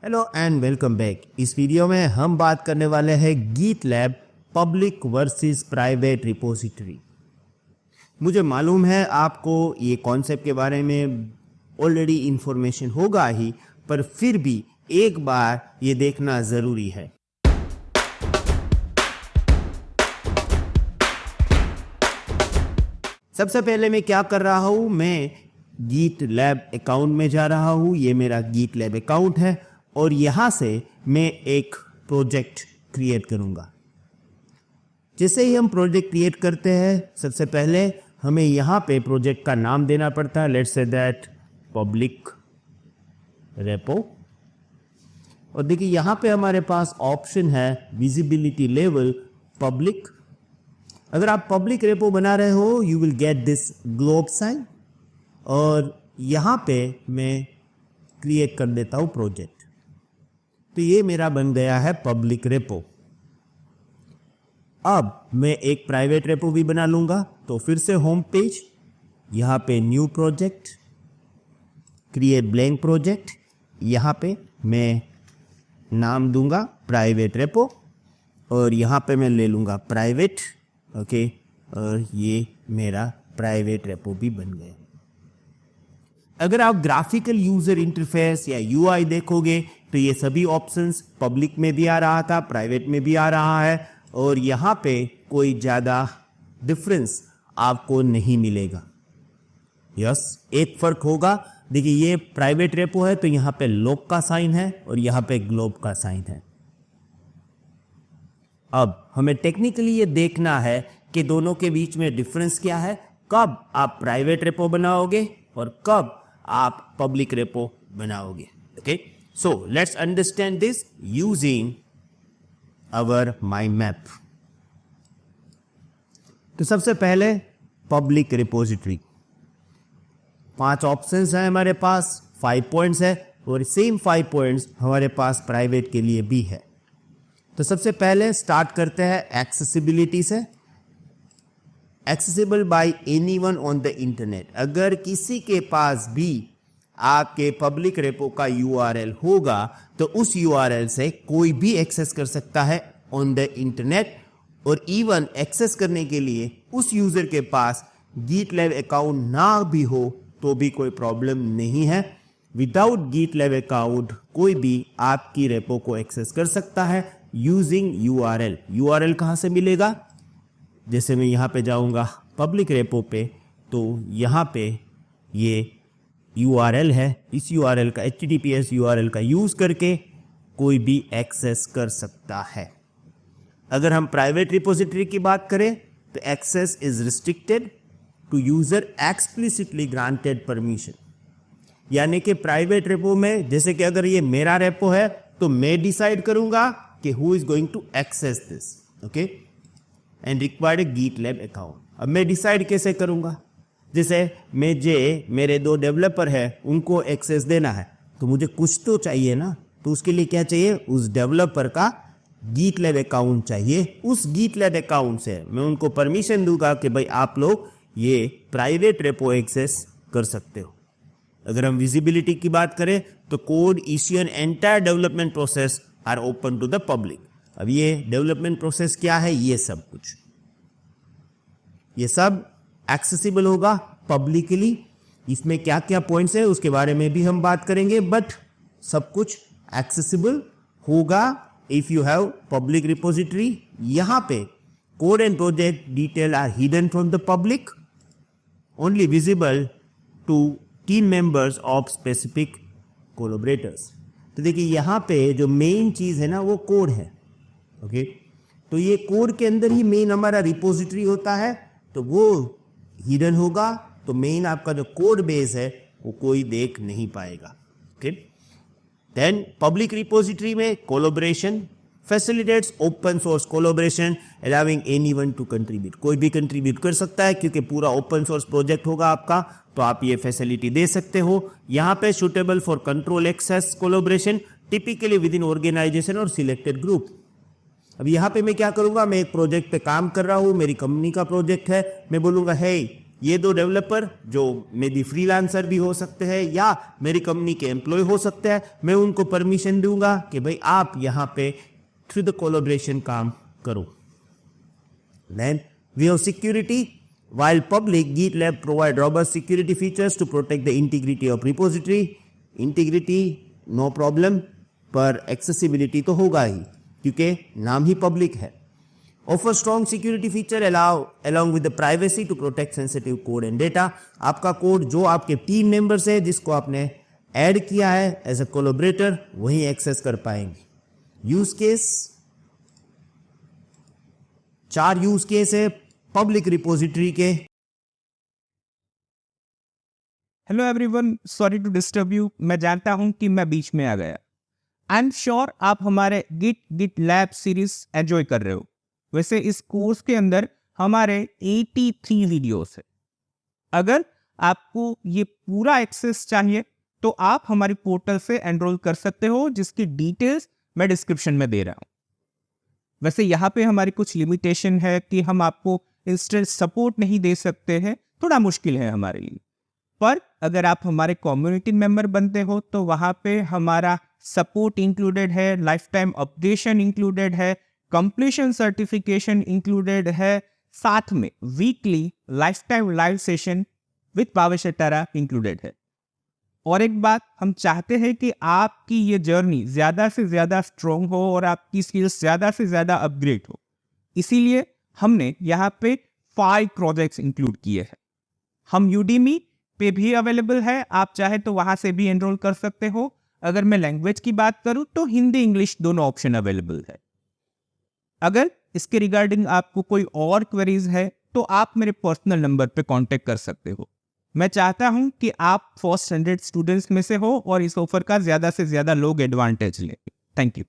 Hello and welcome back. इस video में हम बात करने वाले हैं GitLab public versus private repository. मुझे मालूम है आपको ये कॉन्सेप्ट के बारे में ऑलरेडी इंफॉर्मेशन होगा ही, पर फिर भी एक बार ये देखना ज़रूरी है। सबसे पहले मैं क्या कर रहा हूँ, मैं GitLab अकाउंट में जा रहा हूँ। ये मेरा GitLab अकाउंट है और यहाँ से मैं एक प्रोजेक्ट क्रिएट करूँगा। जैसे ही हम प्रोजेक्ट क्रिएट करते हैं, सबसे पहले हमें यहाँ पे प्रोजेक्ट का नाम देना पड़ता है। Let's say that public repo. और देखिए यहाँ पे हमारे पास ऑप्शन है विजिबिलिटी लेवल पब्लिक। अगर आप पब्लिक रेपो बना रहे हो, you will get this globe sign. और यहाँ पे मैं क्रिएट कर देता हूँ प्रोजेक्ट। तो ये मेरा बन गया है पब्लिक रेपो। अब मैं एक प्राइवेट रेपो भी बना लूँगा। तो फिर से होम पेज, यहाँ पे new project, create blank project. यहाँ पे मैं नाम दूंगा प्राइवेट रेपो और यहाँ पे मैं ले लूँगा प्राइवेट। ओके, और ये मेरा प्राइवेट रेपो भी बन गया। अगर आप ग्राफिकल यूजर इंटरफेस या यूआई देखोगे तो ये सभी ऑप्शंस पब्लिक में भी आ रहा था, प्राइवेट में भी आ रहा है, और यहाँ पे कोई ज़्यादा डिफरेंस आपको नहीं मिलेगा। यस, एक फर्क होगा। देखिए ये प्राइवेट रेपो है तो यहाँ पे लॉक का साइन है और यहाँ पे ग्लोब का साइन है। अब हमें टेक्निकली ये देखना है कि दोनों के बीच में डिफरेंस क्या है, कब आप प्राइवेट रेपो बनाओगे और कब आप पब्लिक रेपो बनाओगे। Okay, so let's understand this using our mind map. तो सबसे पहले पब्लिक रिपोजिटरी, 5 ऑप्शंस हैं हमारे पास, 5 पॉइंट्स है और सेम 5 पॉइंट्स हमारे पास प्राइवेट के लिए भी है। तो सबसे पहले स्टार्ट करते हैं एक्सेसिबिलिटी से। Accessible bye anyone on the internet. अगर किसी के पास भी आपके पब्लिक रेपो का URL होगा तो उस URL से कोई भी एक्सेस कर सकता है ऑन द इंटरनेट। और इवन एक्सेस करने के लिए उस यूजर के पास GitLab अकाउंट ना भी हो तो भी कोई प्रॉब्लम नहीं है। विदाउट GitLab अकाउंट कोई भी आपकी रेपो को एक्सेस कर सकता है यूजिंग URL। URL कहाँ से मिलेगा? जैसे मैं यहाँ पे जाऊँगा पब्लिक रेपो पे, तो यहाँ पे ये URL है। इस URL का HTTPS URL का यूज़ करके कोई भी एक्सेस कर सकता है। अगर हम प्राइवेट रिपोजिटरी की बात करें तो access is restricted to user explicitly granted permission. यानी कि प्राइवेट रेपो में, जैसे कि अगर ये मेरा रेपो है तो मैं डिसाइड करूँगा कि who is going to access this. Okay, and required GitLab account. अब मैं डिसाइड कैसे करूँगा? जैसे मेरे 2 डेवलपर हैं, उनको एक्सेस देना है तो मुझे कुछ तो चाहिए ना। तो उसके लिए क्या चाहिए? उस डेवलपर का GitLab अकाउंट चाहिए। उस GitLab अकाउंट से मैं उनको परमिशन दूंगा कि भाई आप लोग ये प्राइवेट रेपो एक्सेस कर सकते हो। अगर हम विजिबिलिटी की बात करें तो code issue and entire development process are open to the public. अब ये डेवलपमेंट प्रोसेस क्या है, ये सब कुछ, ये सब एक्सेसिबल होगा पब्लिकली। इसमें क्या क्या पॉइंट्स है उसके बारे में भी हम बात करेंगे, बट सब कुछ एक्सेसिबल होगा if you have public repository. यहाँ पे code and project detail are hidden from the public, only visible to team members of specific collaborators. तो देखिए यहाँ पे जो मेन चीज़ है ना वो कोड है। ओके, तो ये कोड के अंदर ही मेन हमारा रिपोजिटरी होता है, तो वो हिडन होगा। तो मेन आपका जो कोड बेस है वो कोई देख नहीं पाएगा। ओके, देन पब्लिक रिपोजिटरी में collaboration facilitates open source collaboration allowing anyone to contribute. कोई भी कंट्रीब्यूट कर सकता है क्योंकि पूरा ओपन सोर्स प्रोजेक्ट होगा आपका, तो आप ये फैसिलिटी दे सकते हो। यहाँ पे suitable for control access collaboration typically within organization और सिलेक्टेड ग्रुप। अब यहाँ पे मैं क्या करूँगा, मैं एक प्रोजेक्ट पे काम कर रहा हूँ, मेरी कंपनी का प्रोजेक्ट है। मैं बोलूँगा हे ये दो डेवलपर जो मेरी फ्रीलांसर भी हो सकते हैं या मेरी कंपनी के एम्प्लॉय हो सकते हैं, मैं उनको परमिशन दूंगा कि भाई आप यहाँ पे थ्रू द कोलैबोरेशन काम करो। Then we have security. While public, GitLab provide robust security features to protect the integrity of repository. Integrity no problem, पर accessibility तो होगा ही क्योंकि नाम ही public है। Offer strong security feature along with the privacy to protect sensitive code and data. आपका code जो आपके team members है जिसको आपने ऐड किया है एज अ कोलैबोरेटर वही एक्सेस कर पाएंगे। यूज केस 4 यूज केस है पब्लिक रिपोजिटरी के। Hello everyone, sorry to disturb you. मैं जानता हूं कि मैं बीच में आ गया। आई एम श्योर आप हमारे गिट लैब सीरीज एंजॉय कर रहे हो। वैसे इस कोर्स के अंदर हमारे 83 वीडियोस है। अगर आपको ये पूरा एक्सेस चाहिए तो आप हमारी पोर्टल से एनरोल कर सकते हो, जिसकी डिटेल्स मैं डिस्क्रिप्शन में दे रहा हूं। वैसे यहाँ पे हमारी कुछ लिमिटेशन है कि हम आपको इंस्टेंट सपोर्ट नहीं दे सकते हैं, थोड़ा मुश्किल है हमारे लिए। पर अगर आप हमारे कम्युनिटी मेंबर बनते हो तो वहाँ पे हमारा सपोर्ट इंक्लूडेड है, लाइफ टाइम अपडेशन इंक्लूडेड है, कंप्लीशन सर्टिफिकेशन इंक्लूडेड है, साथ में weekly life time live session with Bhavesh अटारा included है। और एक बात, हम चाहते हैं कि आपकी ये जर्नी ज़्यादा से ज़्यादा स्ट्रॉन्ग हो और आपकी स्किल्स ज़्यादा से ज़्यादा अपग्रेड हो। इसीलिए हमने यहाँ पे 5 प्रोजेक्ट्स इंक्लूड किए हैं। हम यूडीमी पे भी अवेलेबल है, आप चाहे तो वहाँ से भी एनरोल कर सकते हो। अगर मैं लैंग्वेज की बात करूँ तो हिंदी इंग्लिश दोनों ऑप्शन अवेलेबल है। अगर इसके रिगार्डिंग आपको कोई और क्वेरीज है तो आप मेरे पर्सनल नंबर पे कांटेक्ट कर सकते हो। मैं चाहता हूं कि आप फर्स्ट 100 स्टूडेंट्स में से हो और इस ऑफर का ज़्यादा से ज़्यादा लोग एडवांटेज लें। Thank you.